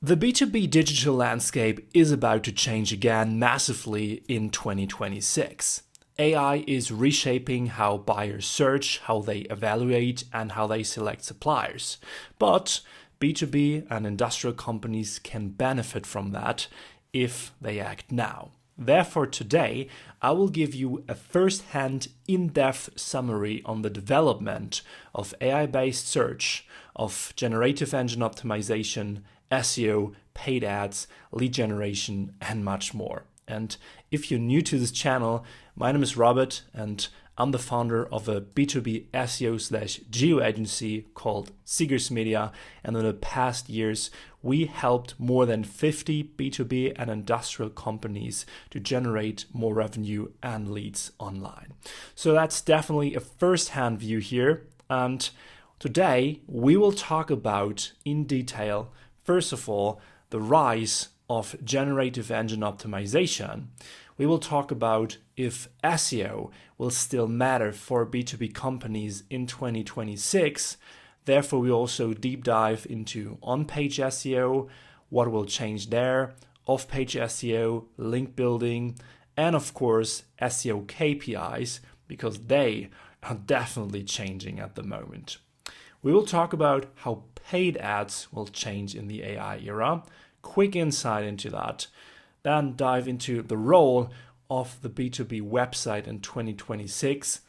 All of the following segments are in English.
The B2B digital landscape is about to change again massively in 2026. AI is reshaping how buyers search, how they evaluate, and how they select suppliers. But B2B and industrial companies can benefit from that if they act now. Therefore, today, I will give you a first-hand, in-depth summary on the development of AI-based search, of generative engine optimization, SEO, paid ads, lead generation, and much more. And if you're new to this channel, my name is Robert, and I'm the founder of a B2B SEO/GEO agency called Seegers Media. And in the past years, we helped more than 50 B2B and industrial companies to generate more revenue and leads online. So that's definitely a first-hand view here. And today we will talk about in detail, first of all, the rise of generative engine optimization. We will talk about if SEO will still matter for B2B companies in 2026. Therefore, we also deep dive into on-page SEO, what will change there, off-page SEO, link building, and of course, SEO KPIs, because they are definitely changing at the moment. We will talk about how paid ads will change in the AI era, quick insight into that, then dive into the role of the B2B website in 2026.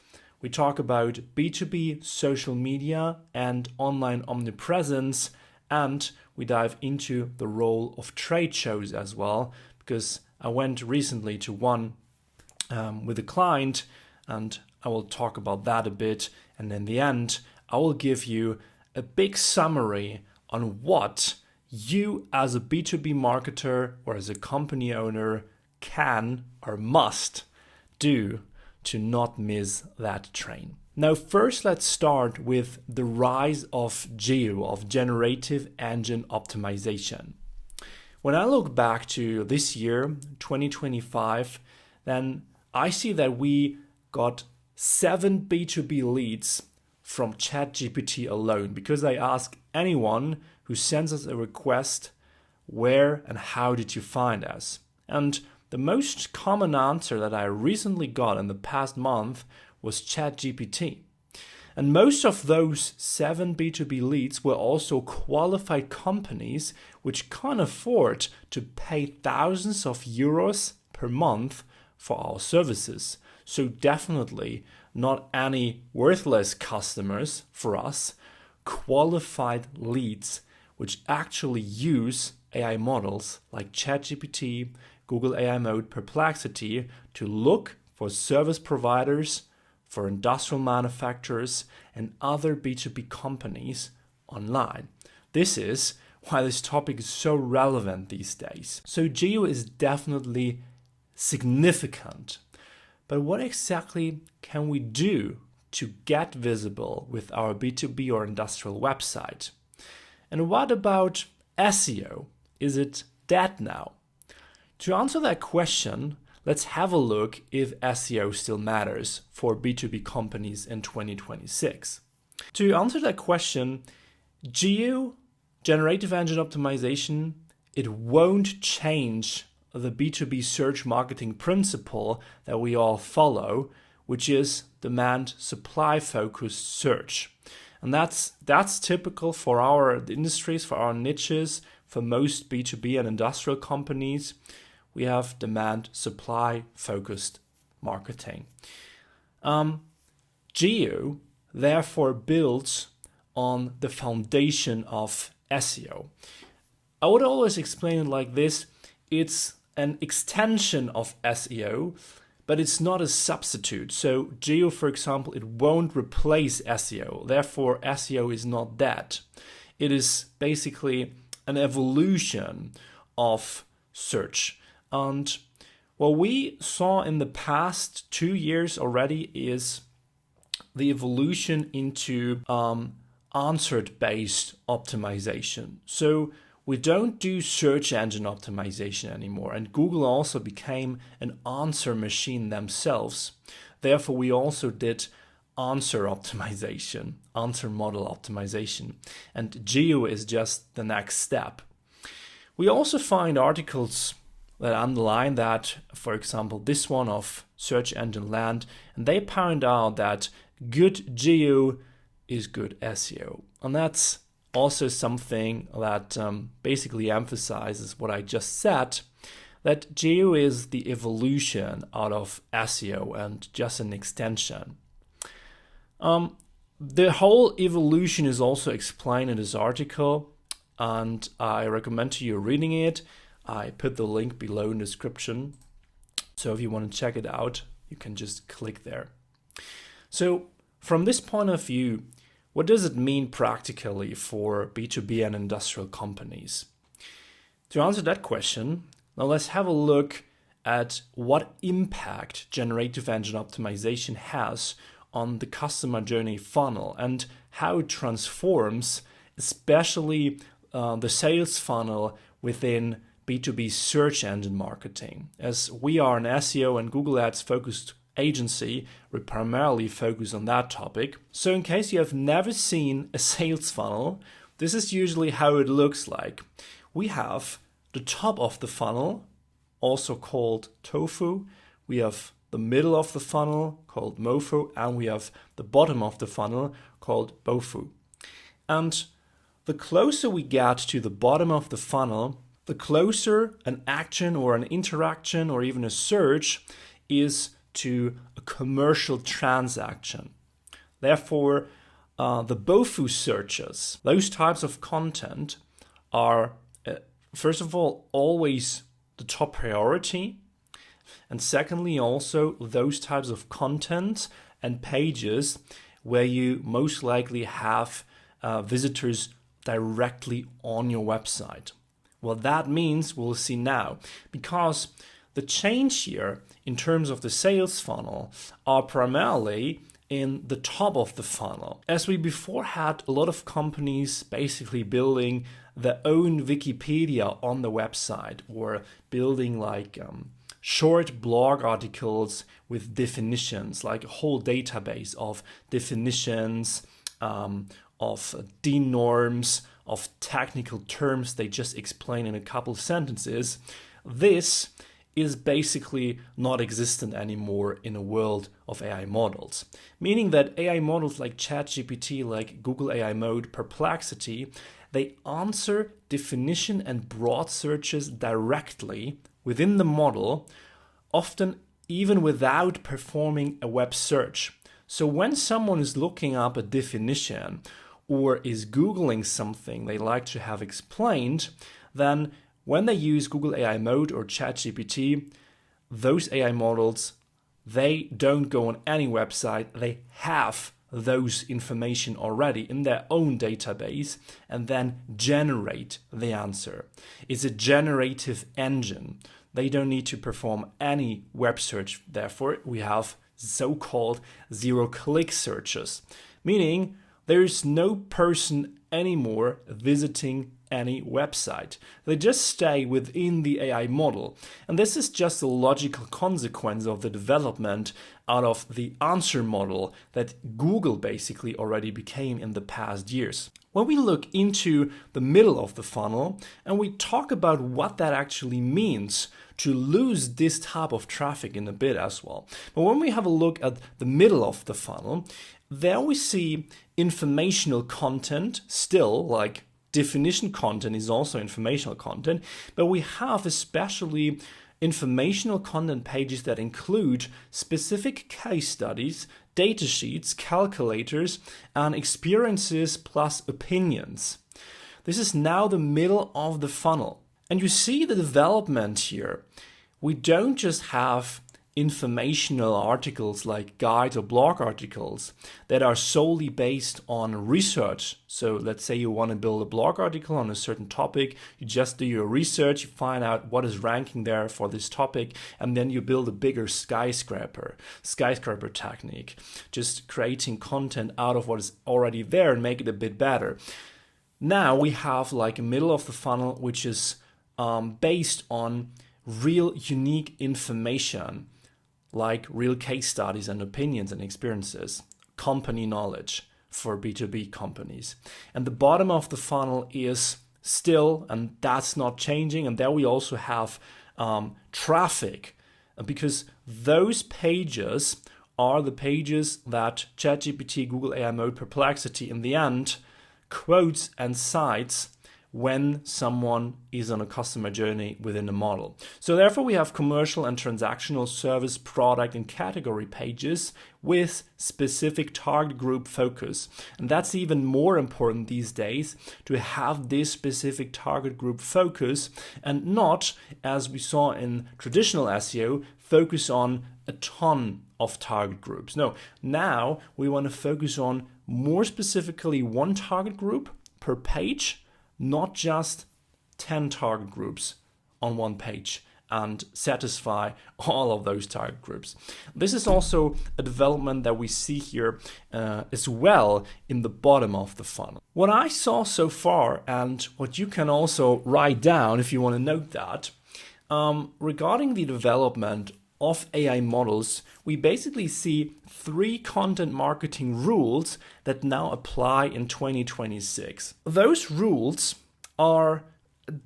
We talk about B2B social media and online omnipresence, and we dive into the role of trade shows as well, because I went recently to one with a client, and I will talk about that a bit. And in the end, I will give you a big summary on what you as a B2B marketer or as a company owner can or must do to not miss that train. Now, first, let's start with the rise of GEO, of generative engine optimization. When I look back to this year, 2025, then I see that we got 7 B2B leads from ChatGPT alone, because I ask anyone who sends us a request, where and how did you find us? And the most common answer that I recently got in the past month was ChatGPT. And most of those 7 B2B leads were also qualified companies which can't afford to pay thousands of euros per month for our services. So definitely not any worthless customers for us, qualified leads which actually use AI models like ChatGPT, Google AI Mode, Perplexity to look for service providers, for industrial manufacturers, and other B2B companies online. This is why this topic is so relevant these days. So GEO is definitely significant. But what exactly can we do to get visible with our B2B or industrial website? And what about SEO? Is it dead now? To answer that question, let's have a look if SEO still matters for B2B companies in 2026. To answer that question, GEO, generative engine optimization, it won't change the B2B search marketing principle that we all follow, which is demand supply focused search. And that's typical for our industries, for our niches, for most B2B and industrial companies. We have demand supply focused marketing. GEO therefore builds on the foundation of SEO. I would always explain it like this: it's an extension of SEO, but it's not a substitute. So GEO, for example, it won't replace SEO. Therefore, SEO is not dead. It is basically an evolution of search. And what we saw in the past 2 years already is the evolution into answered-based optimization. So we don't do search engine optimization anymore, and Google also became an answer machine themselves. Therefore, we also did answer optimization, answer model optimization, and GEO is just the next step. We also find articles that underline that, for example, this one of Search Engine Land, and they point out that good GEO is good SEO. And that's also something that basically emphasizes what I just said, that GEO is the evolution out of SEO and just an extension. The whole evolution is also explained in this article, and I recommend to you reading it. I put the link below in the description. So if you want to check it out, you can just click there. So from this point of view, what does it mean practically for B2B and industrial companies? To answer that question, now let's have a look at what impact generative engine optimization has on the customer journey funnel and how it transforms, especially the sales funnel within B2B search engine marketing. As we are an SEO and Google Ads focused agency, we primarily focus on that topic. So in case you have never seen a sales funnel, this is usually how it looks like. We have the top of the funnel, also called tofu. We have the middle of the funnel, called mofu, and we have the bottom of the funnel, called bofu. And the closer we get to the bottom of the funnel, the closer an action or an interaction or even a search is to a commercial transaction. Therefore, the bofu searches, those types of content are, first of all, always the top priority. And secondly, also those types of content and pages where you most likely have visitors directly on your website. What that means, we'll see now, because the change here in terms of the sales funnel are primarily in the top of the funnel. As we before had a lot of companies basically building their own Wikipedia on the website or building like short blog articles with definitions, like a whole database of definitions, of DIN norms, of technical terms they just explain in a couple of sentences. This is basically not existent anymore in a world of AI models. Meaning that AI models like ChatGPT, like Google AI Mode, Perplexity, they answer definition and broad searches directly within the model, often even without performing a web search. So when someone is looking up a definition or is Googling something they like to have explained, then when they use Google AI Mode or ChatGPT, those AI models, they don't go on any website. They have those information already in their own database and then generate the answer. It's a generative engine. They don't need to perform any web search. Therefore, we have so-called zero-click searches, meaning there is no person anymore visiting any website. They just stay within the AI model. And this is just a logical consequence of the development out of the answer model that Google basically already became in the past years. When we look into the middle of the funnel and we talk about what that actually means to lose this type of traffic in a bit as well. But when we have a look at the middle of the funnel, there we see informational content still, like definition content is also informational content, but we have especially informational content pages that include specific case studies, data sheets, calculators, and experiences plus opinions. This is now the middle of the funnel. And you see the development here. We don't just have informational articles like guides or blog articles that are solely based on research. So let's say you want to build a blog article on a certain topic, you just do your research, you find out what is ranking there for this topic, and then you build a bigger skyscraper technique, just creating content out of what is already there and make it a bit better. Now we have like a middle of the funnel, which is based on real unique information, like real case studies and opinions and experiences, company knowledge for B2B companies. And the bottom of the funnel is still, and that's not changing. And there we also have traffic, because those pages are the pages that ChatGPT, Google AI Mode, Perplexity in the end quotes and cites when someone is on a customer journey within a model. So therefore we have commercial and transactional, service, product, and category pages with specific target group focus. And that's even more important these days, to have this specific target group focus and not, as we saw in traditional SEO, focus on a ton of target groups. No, now we want to focus on more specifically one target group per page, not just 10 target groups on one page, and satisfy all of those target groups. This is also a development that we see here as well in the bottom of the funnel. What I saw so far, and what you can also write down if you want to note that, regarding the development of AI models, we basically see 3 content marketing rules that now apply in 2026. Those rules are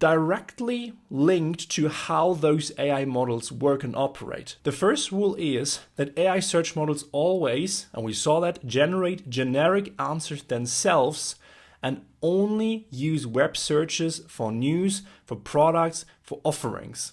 directly linked to how those AI models work and operate. The first rule is that AI search models always, and we saw that, generate generic answers themselves and only use web searches for news, for products, for offerings.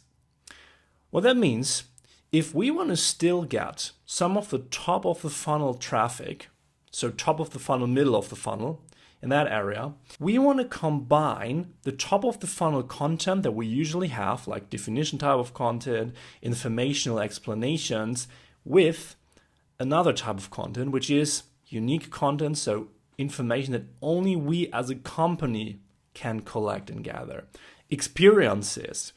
What that means, if we want to still get some of the top of the funnel traffic, so top of the funnel, middle of the funnel, in that area, we want to combine the top of the funnel content that we usually have, like definition type of content, informational explanations, with another type of content, which is unique content, so information that only we as a company can collect and gather. Experiences,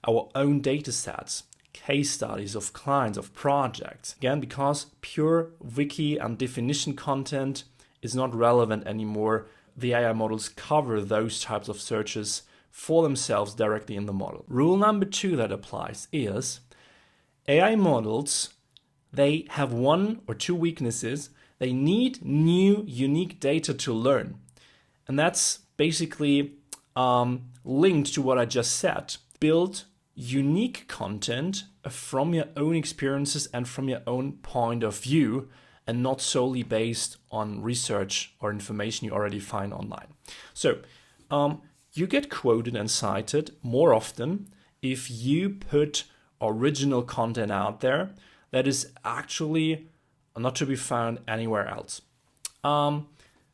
our own data sets, case studies of clients, of projects. Again, because pure wiki and definition content is not relevant anymore, the AI models cover those types of searches for themselves directly in the model. Rule number 2 that applies is AI models, they have 1 or 2 weaknesses. They need new, unique data to learn. And that's basically linked to what I just said. Build unique content from your own experiences and from your own point of view, and not solely based on research or information you already find online. So you get quoted and cited more often if you put original content out there that is actually not to be found anywhere else.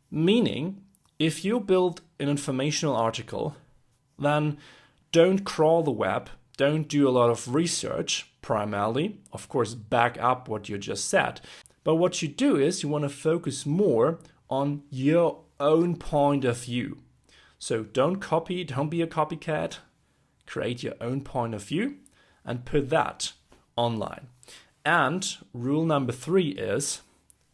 Meaning, if you build an informational article, then don't crawl the web, don't do a lot of research primarily, of course back up what you just said. But what you do is you want to focus more on your own point of view. So don't copy, don't be a copycat, create your own point of view and put that online. And rule number 3 is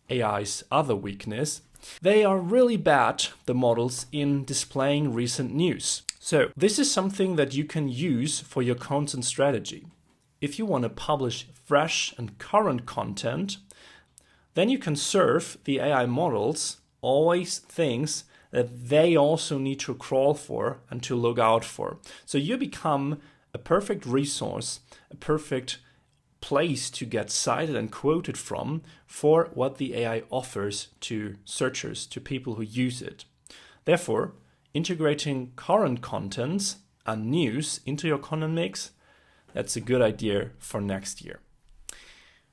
AI's other weakness. They are really bad, the models, in displaying recent news. So this is something that you can use for your content strategy. If you want to publish fresh and current content, then you can serve the AI models always things that they also need to crawl for and to look out for. So you become a perfect resource, a perfect place to get cited and quoted from for what the AI offers to searchers, to people who use it. Therefore, integrating current contents and news into your content mix, that's a good idea for next year.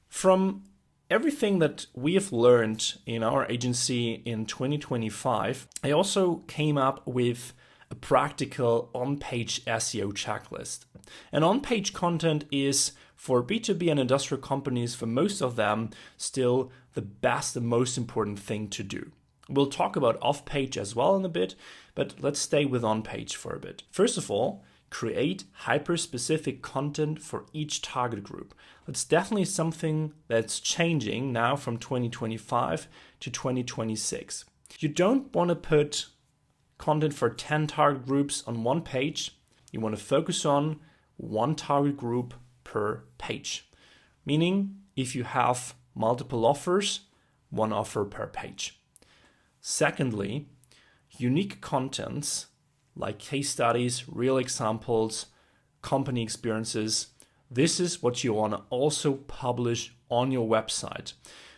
From everything that we have learned in our agency in 2025, I also came up with a practical on-page SEO checklist. And on-page content is, for B2B and industrial companies, for most of them, still the best and most important thing to do. We'll talk about off-page as well in a bit, but let's stay with on-page for a bit. First of all, create hyper-specific content for each target group. That's definitely something that's changing now from 2025 to 2026. You don't want to put content for 10 target groups on one page. You want to focus on one target group per page. Meaning, if you have multiple offers, one offer per page. Secondly, unique contents like case studies, real examples, company experiences. This is what you want to also publish on your website.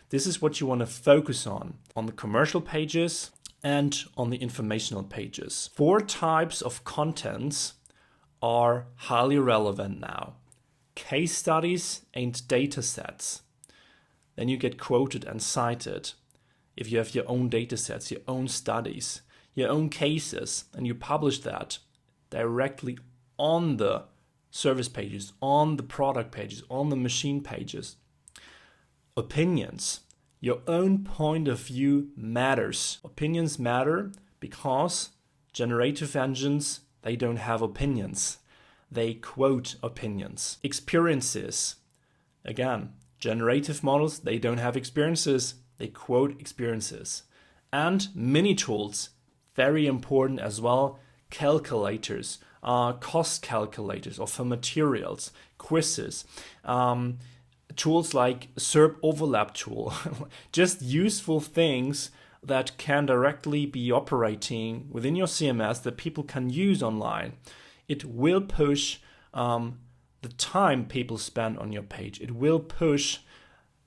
This is what you want to focus on the commercial pages and on the informational pages. 4 types of contents are highly relevant now. Case studies and data sets. Then you get quoted and cited. If you have your own data sets, your own studies, your own cases, and you publish that directly on the service pages, on the product pages, on the machine pages. Opinions. Your own point of view matters. Opinions matter because generative engines, they don't have opinions. They quote opinions. Experiences. Again, generative models, they don't have experiences. They quote experiences. And mini tools, very important as well. Calculators, cost calculators or for materials, quizzes, tools like SERP overlap tool, just useful things that can directly be operating within your CMS that people can use online. It will push the time people spend on your page. It will push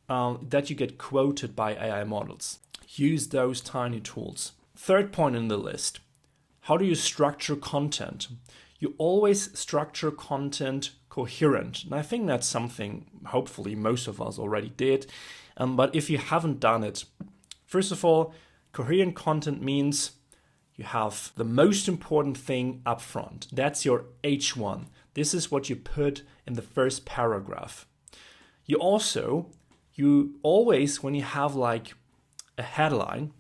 that you get quoted by AI models. Use those tiny tools. Third point in the list, how do you structure content? You always structure content coherent. And I think that's something hopefully most of us already did. But if you haven't done it, first of all, coherent content means you have the most important thing up front. That's your H1. This is what you put in the first paragraph. You always, when you have like a headline,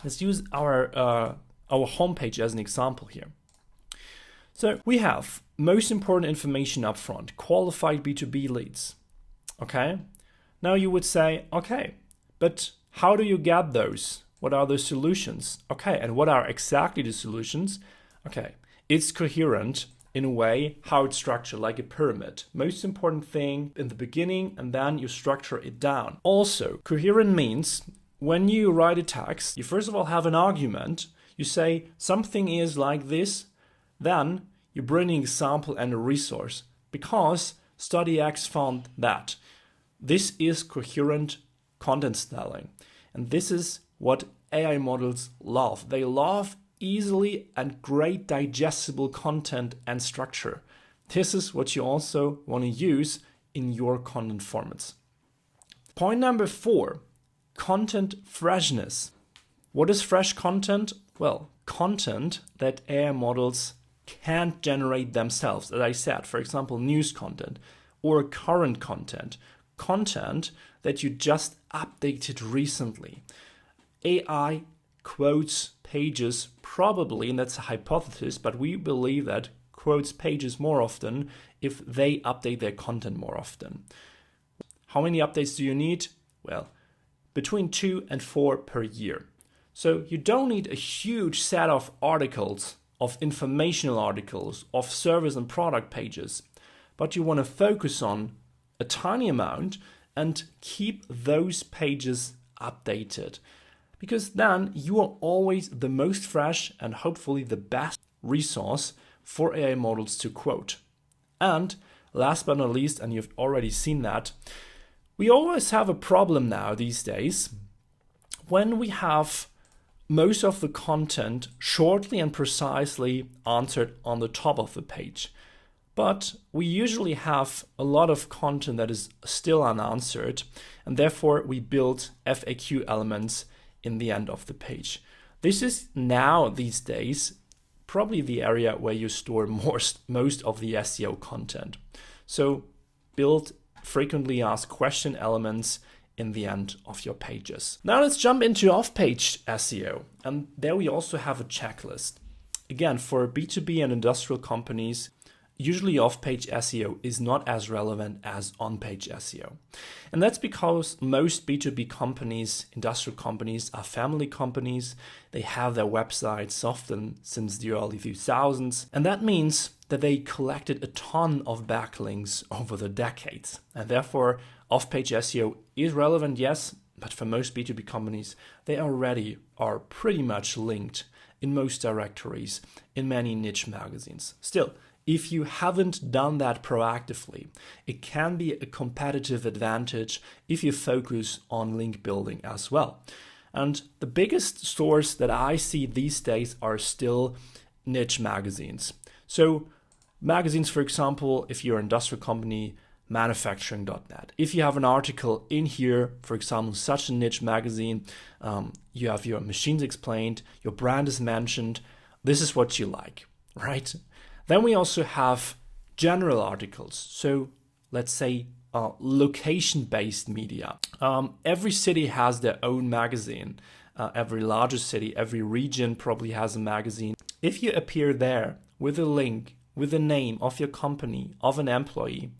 let's use our homepage as an example here. So we have most important information up front, qualified B2B leads. Okay. Now you would say, okay, but how do you get those? What are the solutions? Okay. And what are exactly the solutions? Okay. It's coherent in a way how it's structured, like a pyramid. Most important thing in the beginning, and then you structure it down. Also, coherent means when you write a text, you first of all have an argument. You say something is like this, then you bring an example and a resource because study X found that. This is coherent content styling. And this is what AI models love. They love easily and great digestible content and structure. This is what you also want to use in your content formats. Point number 4, content freshness. What is fresh content? Well, content that AI models can't generate themselves. As I said, for example, news content or current content, content that you just updated recently. AI quotes pages probably, and that's a hypothesis, but we believe that quotes pages more often if they update their content more often. How many updates do you need? Well, between 2 and 4 per year. So you don't need a huge set of articles, of informational articles, of service and product pages, but you want to focus on a tiny amount and keep those pages updated. Because then you are always the most fresh and hopefully the best resource for AI models to quote. And last but not least, and you've already seen that, we always have a problem now these days when we have most of the content shortly and precisely answered on the top of the page. But we usually have a lot of content that is still unanswered, and therefore we build FAQ elements in the end of the page. This is now these days probably the area where you store most of the SEO content. So build frequently asked question elements in the end of your pages. Now let's jump into off-page SEO. And there we also have a checklist. Again, for B2B and industrial companies, usually off-page SEO is not as relevant as on-page SEO. And that's because most B2B companies, industrial companies, are family companies. They have their websites often since the early 2000s. And that means that they collected a ton of backlinks over the decades. And therefore, off-page SEO is relevant, yes, but for most B2B companies, they already are pretty much linked in most directories, in many niche magazines. Still, if you haven't done that proactively, it can be a competitive advantage if you focus on link building as well. And the biggest source that I see these days are still niche magazines. So magazines, for example, if you're an industrial company, manufacturing.net. If you have an article in here, for example, such a niche magazine, you have your machines explained, your brand is mentioned, this is what you like, right? Then we also have general articles. So let's say location-based media. Every city has their own magazine. Every larger city, every region probably has a magazine. If you appear there with a link, with the name of your company, of an employee,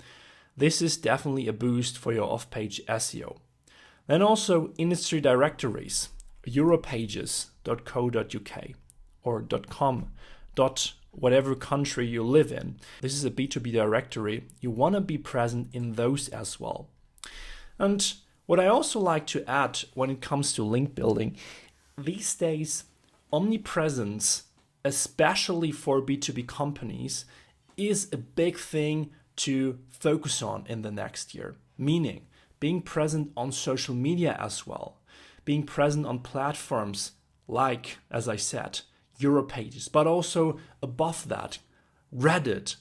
this is definitely a boost for your off-page SEO. Then also industry directories, europages.co.uk or .com, whatever country you live in. This is a B2B directory. You want to be present in those as well. And what I also like to add when it comes to link building, these days, omnipresence, especially for B2B companies, is a big thing to focus on in the next year. Meaning, being present on social media as well, being present on platforms like, as I said, Europages, but also above that, Reddit,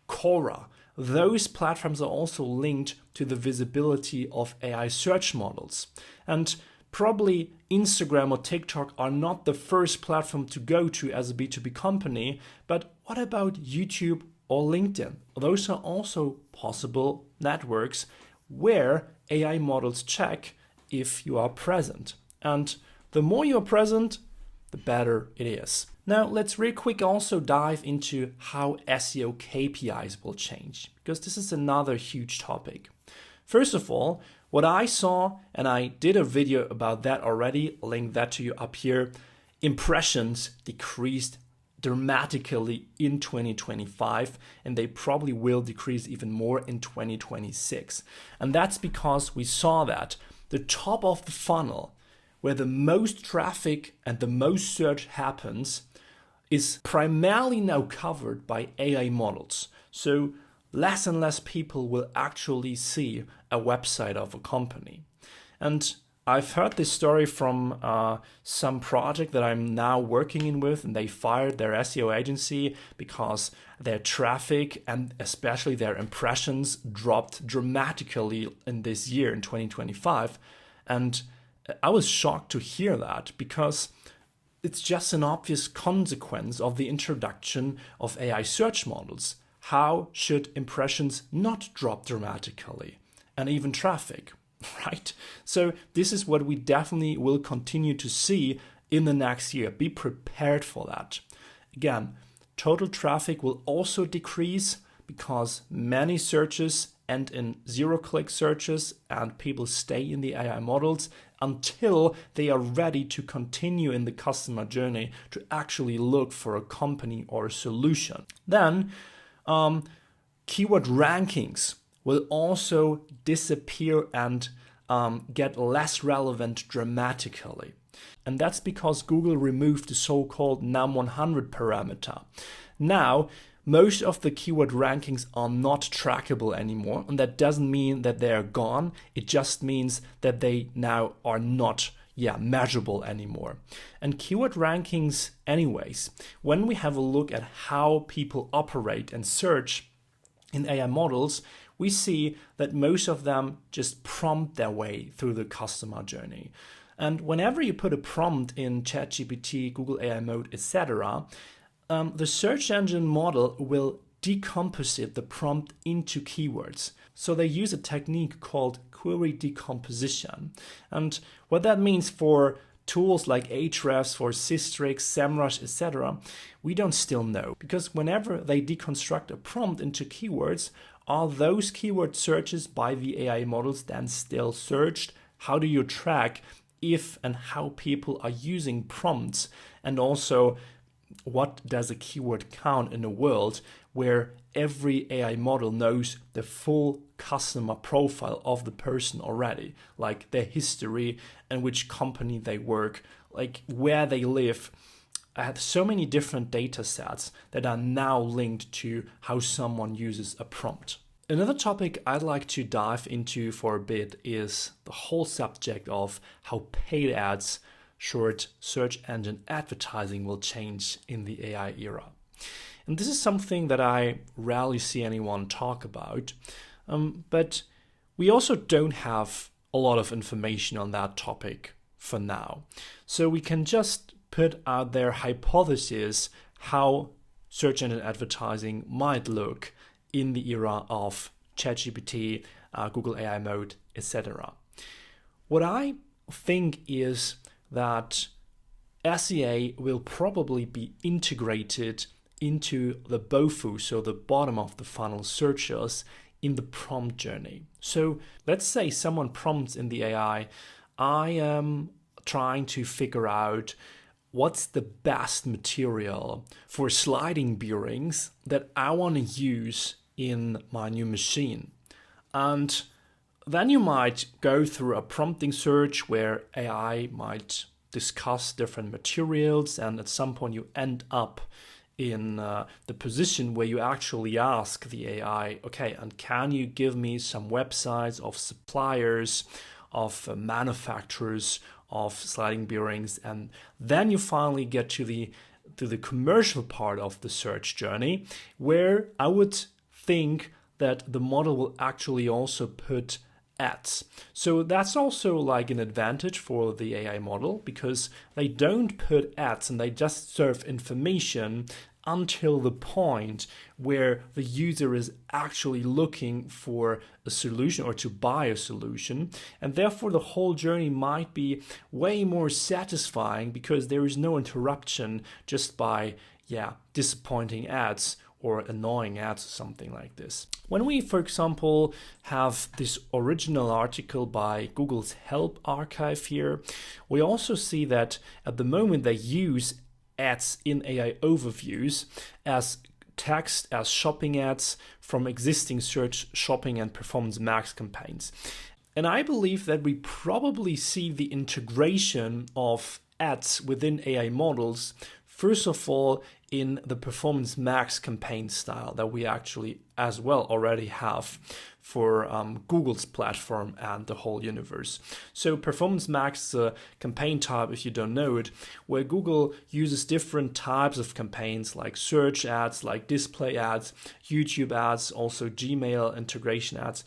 Quora. Those platforms are also linked to the visibility of AI search models. And probably Instagram or TikTok are not the first platform to go to as a B2B company, but what about YouTube or LinkedIn? Those are also possible networks where AI models check if you are present. And the more you're present, the better it is. Now, let's real quick also dive into how SEO KPIs will change, because this is another huge topic. First of all, what I saw, and I did a video about that already, I'll link that to you up here, impressions decreased dramatically in 2025, and they probably will decrease even more in 2026. And that's because we saw that the top of the funnel, where the most traffic and the most search happens, is primarily now covered by AI models. So less and less people will actually see a website of a company. And I've heard this story from some project that I'm now working in with, and they fired their SEO agency because their traffic and especially their impressions dropped dramatically in this year, in 2025. And I was shocked to hear that, because it's just an obvious consequence of the introduction of AI search models. How should impressions not drop dramatically? And even traffic, right? So this is what we definitely will continue to see in the next year. Be prepared for that. Again, total traffic will also decrease because many searches end in zero-click searches and people stay in the AI models until they are ready to continue in the customer journey to actually look for a company or a solution. Then keyword rankings will also disappear and get less relevant dramatically. And that's because Google removed the so-called num100 parameter. Now, most of the keyword rankings are not trackable anymore, and that doesn't mean that they are gone. It just means that they now are not measurable anymore. And keyword rankings anyways, when we have a look at how people operate and search in AI models, we see that most of them just prompt their way through the customer journey. And whenever you put a prompt in ChatGPT, Google AI Mode, etc., the search engine model will decomposite the prompt into keywords. So they use a technique called query decomposition. And what that means for tools like Ahrefs, for Systrix, SEMrush, etc., we don't still know. Because whenever they deconstruct a prompt into keywords, are those keyword searches by the AI models then still searched? How do you track if and how people are using prompts? And also, what does a keyword count in a world where every AI model knows the full customer profile of the person already, like their history and which company they work, like where they live, I had so many different data sets that are now linked to how someone uses a prompt. Another topic I'd like to dive into for a bit is the whole subject of how paid ads, short search engine advertising will change in the AI era. And this is something that I rarely see anyone talk about, but we also don't have a lot of information on that topic for now. So we can just put out their hypothesis how search engine advertising might look in the era of ChatGPT, Google AI mode, etc. What I think is that SEA will probably be integrated into the BOFU, so the bottom of the funnel searches, in the prompt journey. So let's say someone prompts in the AI, I am trying to figure out what's the best material for sliding bearings that I want to use in my new machine. And then you might go through a prompting search where AI might discuss different materials, and at some point you end up in the position where you actually ask the AI, okay, and can you give me some websites of suppliers, of manufacturers of sliding bearings? And then you finally get to the commercial part of the search journey, where I would think that the model will actually also put ads. So that's also like an advantage for the AI model, because they don't put ads and they just serve information until the point where the user is actually looking for a solution or to buy a solution. And therefore the whole journey might be way more satisfying, because there is no interruption just by disappointing ads or annoying ads or something like this. When we, for example, have this original article by Google's Help archive here, we also see that at the moment they use ads in AI overviews as text, as shopping ads from existing search, shopping, and performance max campaigns. And I believe that we probably see the integration of ads within AI models, first of all, in the performance max campaign style that we actually as well already have for Google's platform and the whole universe. So performance max campaign type, if you don't know it, where Google uses different types of campaigns like search ads, like display ads, YouTube ads, also Gmail integration ads,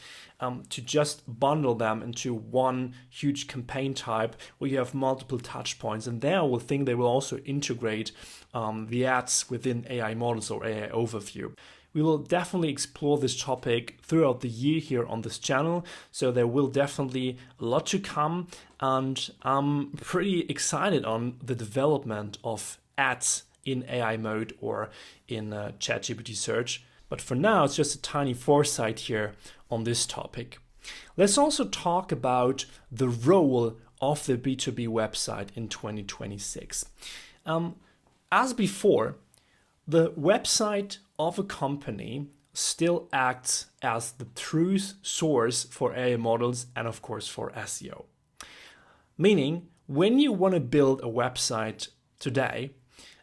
to just bundle them into one huge campaign type where you have multiple touch points. And there I will think they will also integrate the ads within AI models or AI overview. We will definitely explore this topic throughout the year here on this channel, so there will definitely a lot to come, and I'm pretty excited on the development of ads in AI mode or in ChatGPT search. But for now, it's just a tiny foresight here on this topic. Let's also talk about the role of the B2B website in 2026. As before, the website of a company still acts as the truth source for AI models and of course for SEO. Meaning, when you want to build a website today,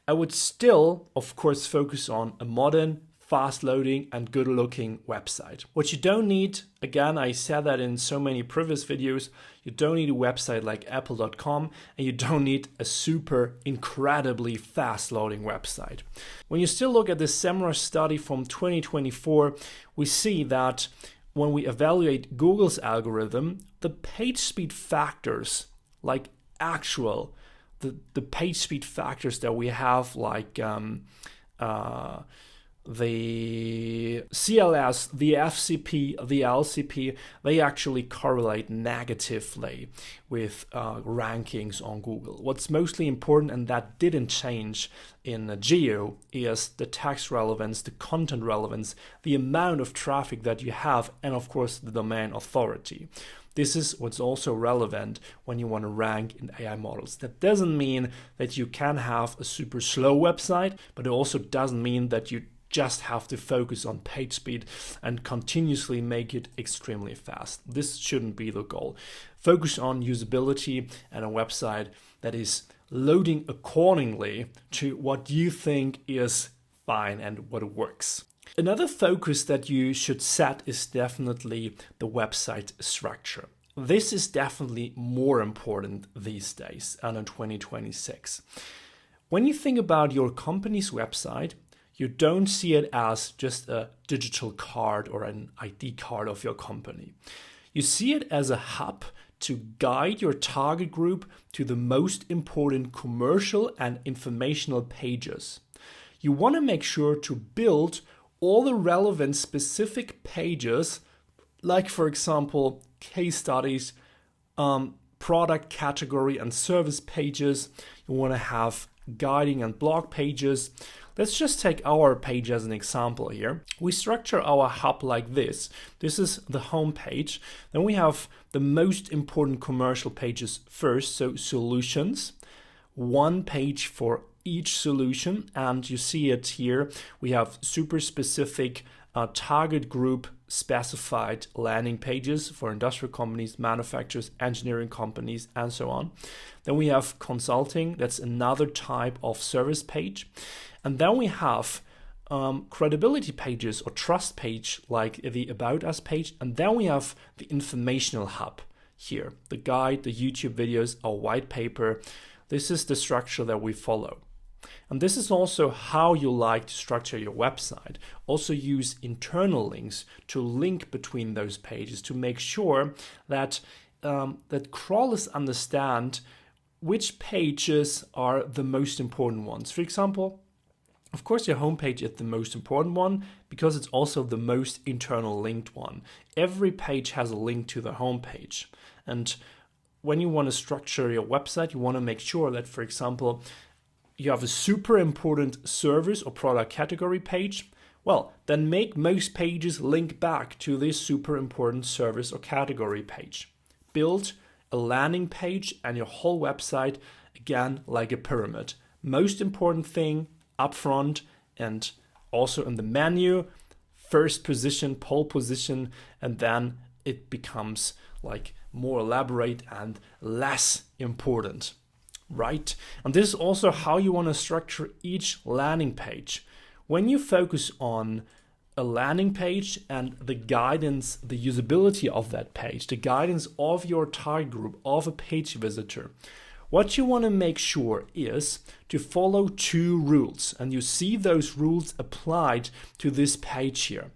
I would still, of course, focus on a modern, fast loading and good looking website. What you don't need, again, I said that in so many previous videos, you don't need a website like apple.com, and you don't need a super incredibly fast loading website. When you still look at this SEMrush study from 2024, we see that when we evaluate Google's algorithm, the page speed factors, like the page speed factors that we have, like the CLS, the FCP, the LCP, they actually correlate negatively with rankings on Google. What's mostly important, and that didn't change in GEO, is the text relevance, the content relevance, the amount of traffic that you have, and of course the domain authority. This is what's also relevant when you want to rank in AI models. That doesn't mean that you can have a super slow website, but it also doesn't mean that you just have to focus on page speed and continuously make it extremely fast. This shouldn't be the goal. Focus on usability and a website that is loading accordingly to what you think is fine and what works. Another focus that you should set is definitely the website structure. This is definitely more important these days and in 2026. When you think about your company's website, you don't see it as just a digital card or an ID card of your company. You see it as a hub to guide your target group to the most important commercial and informational pages. You want to make sure to build all the relevant specific pages, like for example, case studies, product category and service pages. You want to have guiding and blog pages. Let's just take our page as an example here. We structure our hub like this. This is the home page. Then we have the most important commercial pages first, so solutions. One page for each solution, and you see it here. We have super specific target group specified landing pages for industrial companies, manufacturers, engineering companies, and so on. Then we have consulting. That's another type of service page. And then we have credibility pages or trust page like the About Us page. And then we have the informational hub here, the guide, the YouTube videos, our white paper. This is the structure that we follow. And this is also how you like to structure your website. Also use internal links to link between those pages to make sure that that crawlers understand which pages are the most important ones. For example, of course, your homepage is the most important one because it's also the most internal linked one. Every page has a link to the homepage. And when you want to structure your website, you want to make sure that, for example, you have a super important service or product category page. Well, then make most pages link back to this super important service or category page. Build a landing page and your whole website, again, like a pyramid. Most important thing up front and also in the menu, first position, pole position, and then it becomes like more elaborate and less important, right? And this is also how you want to structure each landing page. When you focus on a landing page and the guidance, the usability of that page, the guidance of your target group, of a page visitor, what you want to make sure is to follow two rules. And you see those rules applied to this page here.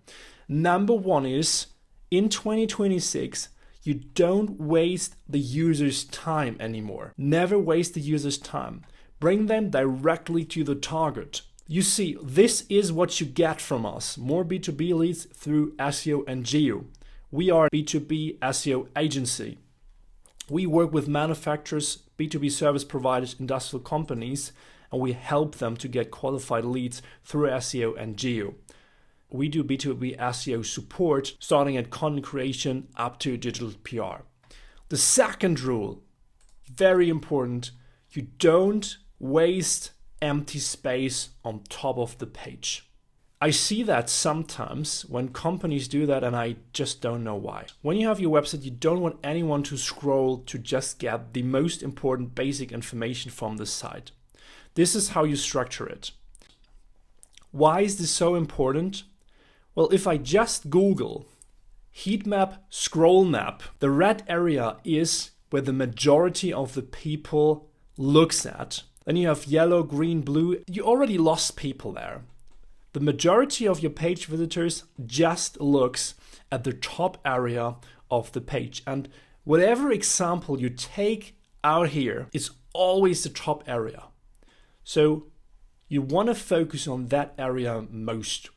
Number one is, in 2026, you don't waste the user's time anymore. Never waste the user's time. Bring them directly to the target. You see, this is what you get from us. More B2B leads through SEO and GEO. We are a B2B SEO agency. We work with manufacturers, B2B service providers, industrial companies, and we help them to get qualified leads through SEO and GEO. We do B2B SEO support, starting at content creation up to digital PR. The second rule, very important, you don't waste empty space on top of the page. I see that sometimes when companies do that, and I just don't know why. When you have your website, you don't want anyone to scroll to just get the most important basic information from the site. This is how you structure it. Why is this so important? Well, if I just Google heat map, scroll map, the red area is where the majority of the people looks at. Then you have yellow, green, blue. You already lost people there. The majority of your page visitors just looks at the top area of the page. And whatever example you take out here, it's always the top area. So you want to focus on that area most.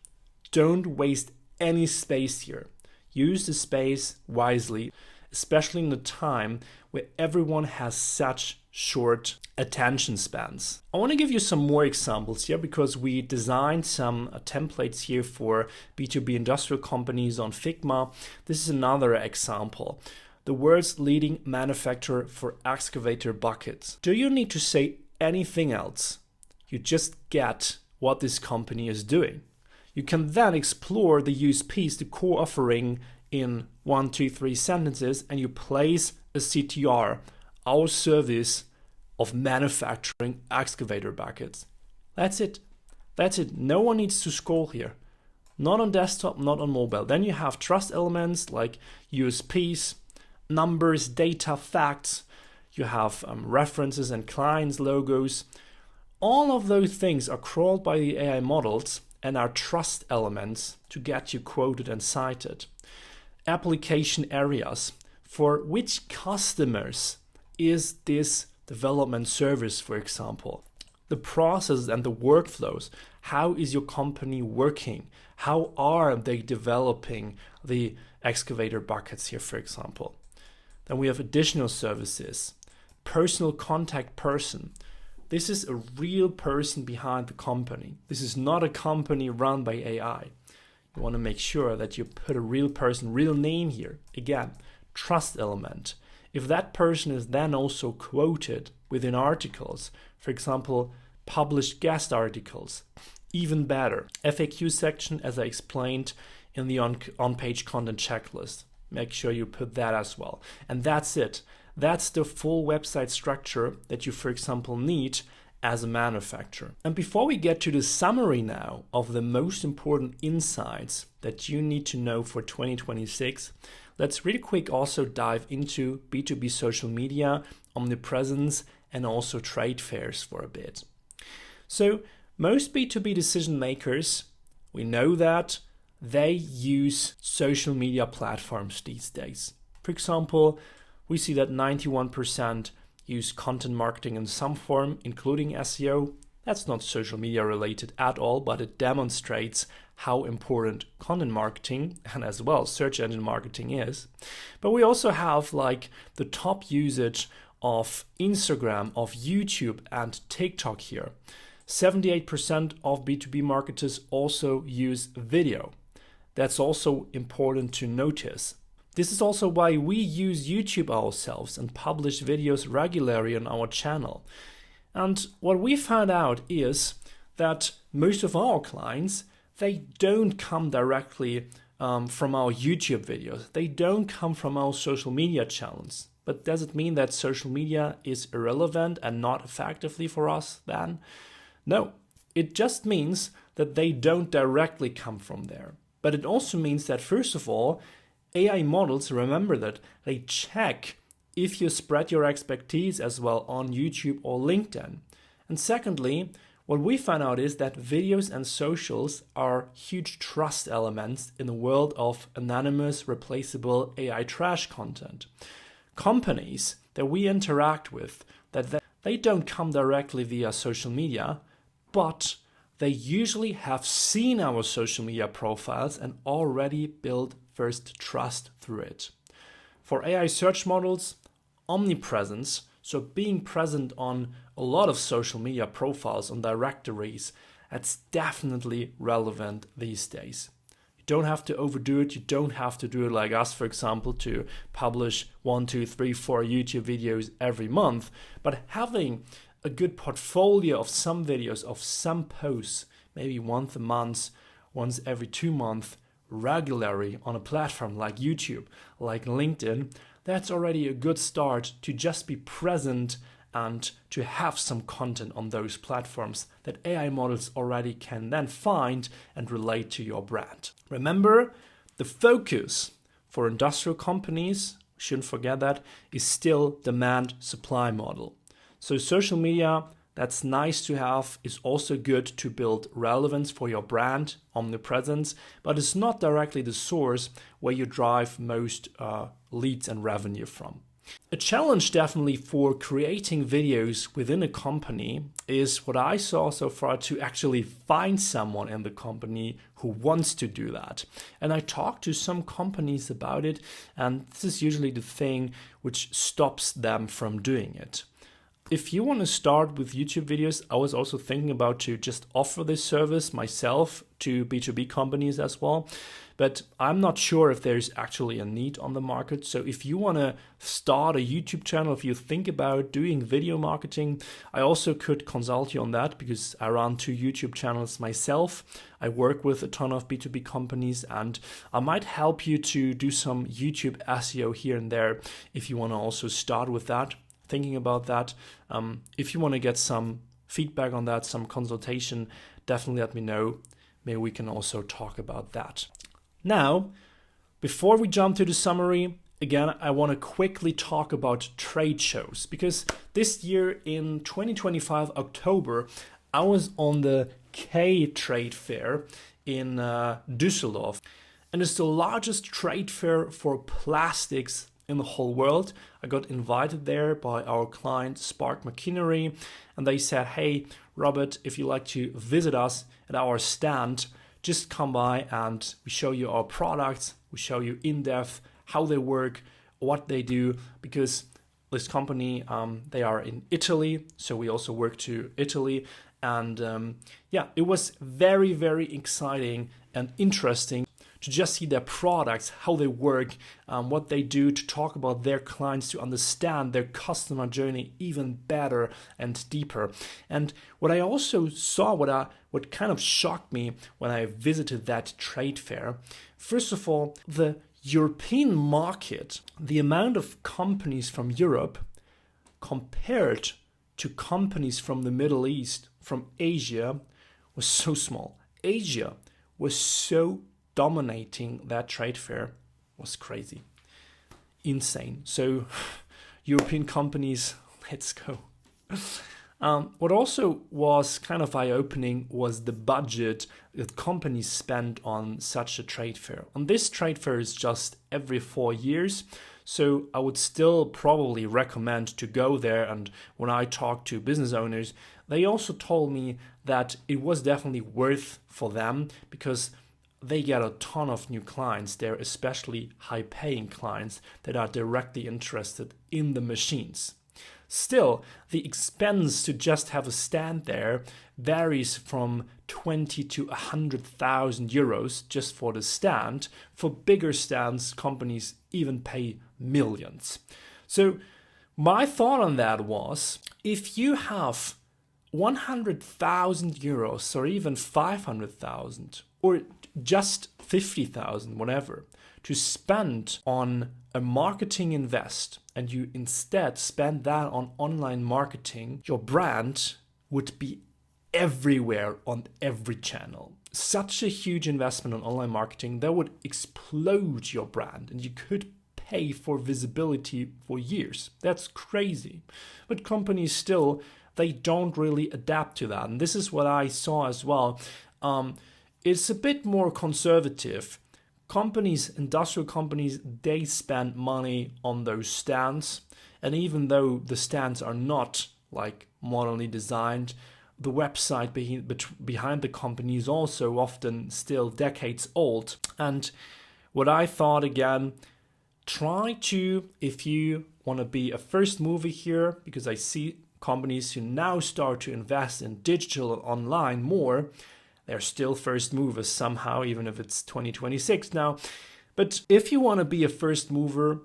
Don't waste any space here. Use the space wisely, especially in the time where everyone has such short attention spans. I want to give you some more examples here because we designed some templates here for B2B industrial companies on Figma. This is another example. The world's leading manufacturer for excavator buckets. Do you need to say anything else? You just get what this company is doing. You can then explore the USPs, the core offering, in 1, 2, 3 sentences, and you place a CTR, our service, of manufacturing excavator buckets. That's it. That's it. No one needs to scroll here. Not on desktop, not on mobile. Then you have trust elements like USPs, numbers, data, facts. You have references and clients, logos. All of those things are crawled by the AI models and are trust elements to get you quoted and cited. Application areas. For which customers is this development service, for example? The processes and the workflows. How is your company working? How are they developing the excavator buckets here, for example? Then we have additional services. Personal contact person. This is a real person behind the company. This is not a company run by AI. You want to make sure that you put a real person, real name here. Again, trust element. If that person is then also quoted within articles, for example, published guest articles, even better. FAQ section, as I explained in the on-page content checklist. Make sure you put that as well. And that's it. That's the full website structure that you, for example, need as a manufacturer. And before we get to the summary now of the most important insights that you need to know for 2026, let's really quick also dive into B2B social media, omnipresence, and also trade fairs for a bit. So most B2B decision makers, we know that they use social media platforms these days. For example, we see that 91% use content marketing in some form, including SEO. That's not social media related at all, but it demonstrates how important content marketing and as well search engine marketing is. But we also have like the top usage of Instagram, of YouTube and TikTok here. 78% of B2B marketers also use video. That's also important to notice. This is also why we use YouTube ourselves and publish videos regularly on our channel. And what we found out is that most of our clients, they don't come directly from our YouTube videos. They don't come from our social media channels. But does it mean that social media is irrelevant and not effectively for us then? No, it just means that they don't directly come from there. But it also means that, first of all, AI models, remember that they check if you spread your expertise as well on YouTube or LinkedIn. And secondly, what we found out is that videos and socials are huge trust elements in the world of anonymous, replaceable AI trash content. Companies that we interact with, that they don't come directly via social media, but they usually have seen our social media profiles and already built first trust through it. For AI search models, omnipresence, so being present on a lot of social media profiles, on directories, that's definitely relevant these days. You don't have to overdo it. You don't have to do it like us, for example, to publish 1, 2, 3, 4 YouTube videos every month, but having a good portfolio of some videos, of some posts, maybe once a month, once every 2 months, regularly on a platform like YouTube, like LinkedIn, that's already a good start to just be present and to have some content on those platforms that AI models already can then find and relate to your brand. Remember, the focus for industrial companies, shouldn't forget that, is still demand supply model. So social media, that's nice to have, is also good to build relevance for your brand, omnipresence, but it's not directly the source where you drive most leads and revenue from. A challenge definitely for creating videos within a company is what I saw so far, to actually find someone in the company who wants to do that. And I talked to some companies about it, and this is usually the thing which stops them from doing it. If you want to start with YouTube videos, I was also thinking about to just offer this service myself to B2B companies as well. But I'm not sure if there's actually a need on the market. So if you want to start a YouTube channel, if you think about doing video marketing, I also could consult you on that, because I run 2 YouTube channels myself. I work with a ton of B2B companies, and I might help you to do some YouTube SEO here and there if you want to also start with that. thinking about that. If you want to get some feedback on that, some consultation, definitely let me know. Maybe we can also talk about that. Now, before we jump to the summary, again, I want to quickly talk about trade shows, because this year in 2025 October, I was on the K trade fair in Düsseldorf, and it's the largest trade fair for plastics in the whole world. I got invited there by our client Spark Machinery, and they said, hey, Robert, if you like to visit us at our stand, just come by and we show you our products, we show you in depth how they work, what they do, because this company, they are in Italy, so we also work to Italy. And it was very, very exciting and interesting to just see their products, how they work, what they do, to talk about their clients, to understand their customer journey even better and deeper. And what I also saw, what kind of shocked me when I visited that trade fair, first of all, the European market, the amount of companies from Europe compared to companies from the Middle East, from Asia, was so small. Asia was so dominating that trade fair, was crazy, insane. So European companies, let's go. What also was kind of eye-opening was the budget that companies spend on such a trade fair. And this trade fair is just every 4 years, so I would still probably recommend to go there. And when I talked to business owners, they also told me that it was definitely worth for them, because they get a ton of new clients there, especially high-paying clients that are directly interested in the machines. Still, the expense to just have a stand there varies from 20 to 100,000 euros just for the stand. For bigger stands, companies even pay millions. So my thought on that was, if you have 100,000 euros or even 500,000 or just 50,000, whatever, to spend on a marketing invest, and you instead spend that on online marketing, your brand would be everywhere on every channel. Such a huge investment on online marketing that would explode your brand, and you could pay for visibility for years. That's crazy. But companies still, they don't really adapt to that. And this is what I saw as well. It's a bit more conservative. Companies, industrial companies, they spend money on those stands. And even though the stands are not like modernly designed, the website behind the company is also often still decades old. And what I thought, again, try to, if you want to be a first mover here, because I see companies who now start to invest in digital and online more, they're still first movers somehow, even if it's 2026 now. But if you want to be a first mover,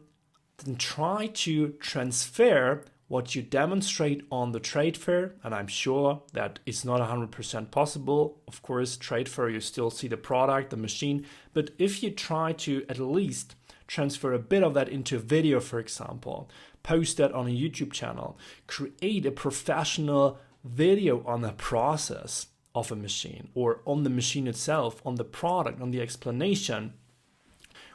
then try to transfer what you demonstrate on the trade fair. And I'm sure that it's not 100% possible. Of course, trade fair, you still see the product, the machine. But if you try to at least transfer a bit of that into video, for example, post that on a YouTube channel, create a professional video on the process of a machine or on the machine itself, on the product, on the explanation,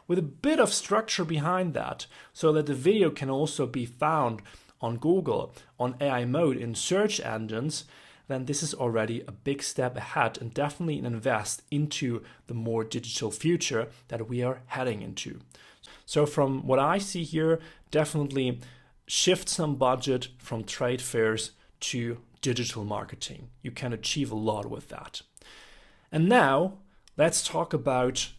with a bit of structure behind that, so that the video can also be found on Google, on AI mode in search engines, then this is already a big step ahead and definitely an invest into the more digital future that we are heading into. So from what I see here, definitely shift some budget from trade fairs to digital marketing. You can achieve a lot with that. And now let's talk about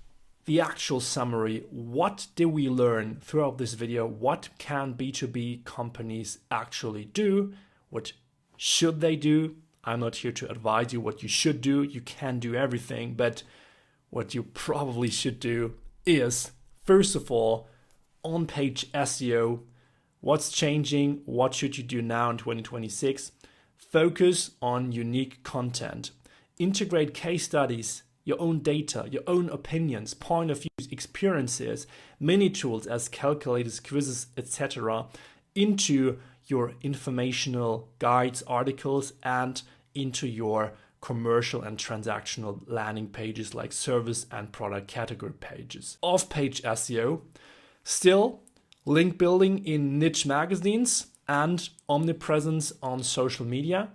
the actual summary. What did we learn throughout this video? What can B2B companies actually do? What should they do? I'm not here to advise you what you should do. You can do everything, but what you probably should do is, first of all, on-page SEO. What's changing? What should you do now in 2026? Focus on unique content. Integrate case studies, your own data, your own opinions, point of views, experiences, mini tools as calculators, quizzes, etc. into your informational guides, articles, and into your commercial and transactional landing pages like service and product category pages. Off-page SEO, still link building in niche magazines and omnipresence on social media.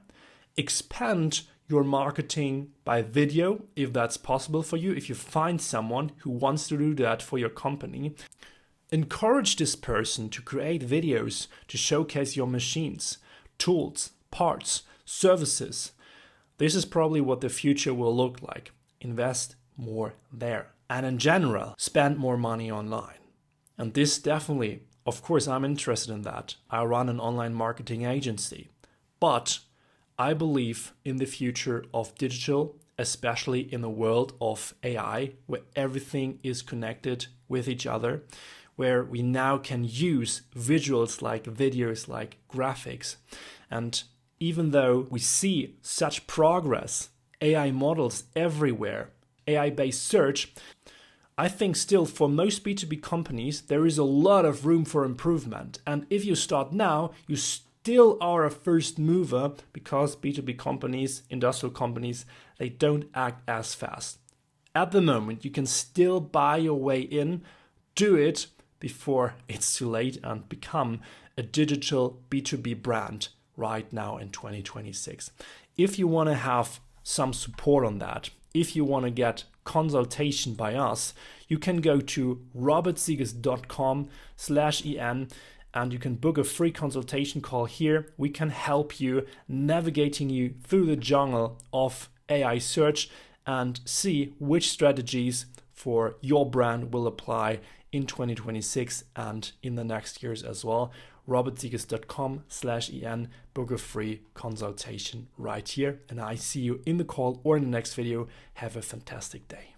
Expand your marketing by video if that's possible for you, if you find someone who wants to do that for your company. Encourage this person to create videos to showcase your machines, tools, parts, services. This is probably what the future will look like. Invest more there. And in general, spend more money online. And this definitely, of course, I'm interested in that. I run an online marketing agency. But I believe in the future of digital, especially in the world of AI, where everything is connected with each other, where we now can use visuals like videos, like graphics. And even though we see such progress, AI models everywhere, AI-based search, I think still for most B2B companies, there is a lot of room for improvement. And if you start now, you still are a first mover, because B2B companies, industrial companies, they don't act as fast. At the moment, you can still buy your way in, do it before it's too late, and become a digital B2B brand right now in 2026. If you want to have some support on that, if you want to get consultation by us, you can go to robertsiegers.com/en and you can book a free consultation call here. We can help you navigating you through the jungle of AI search and see which strategies for your brand will apply in 2026 and in the next years as well. robertsiegers.com/en, book a free consultation right here. And I see you in the call or in the next video. Have a fantastic day.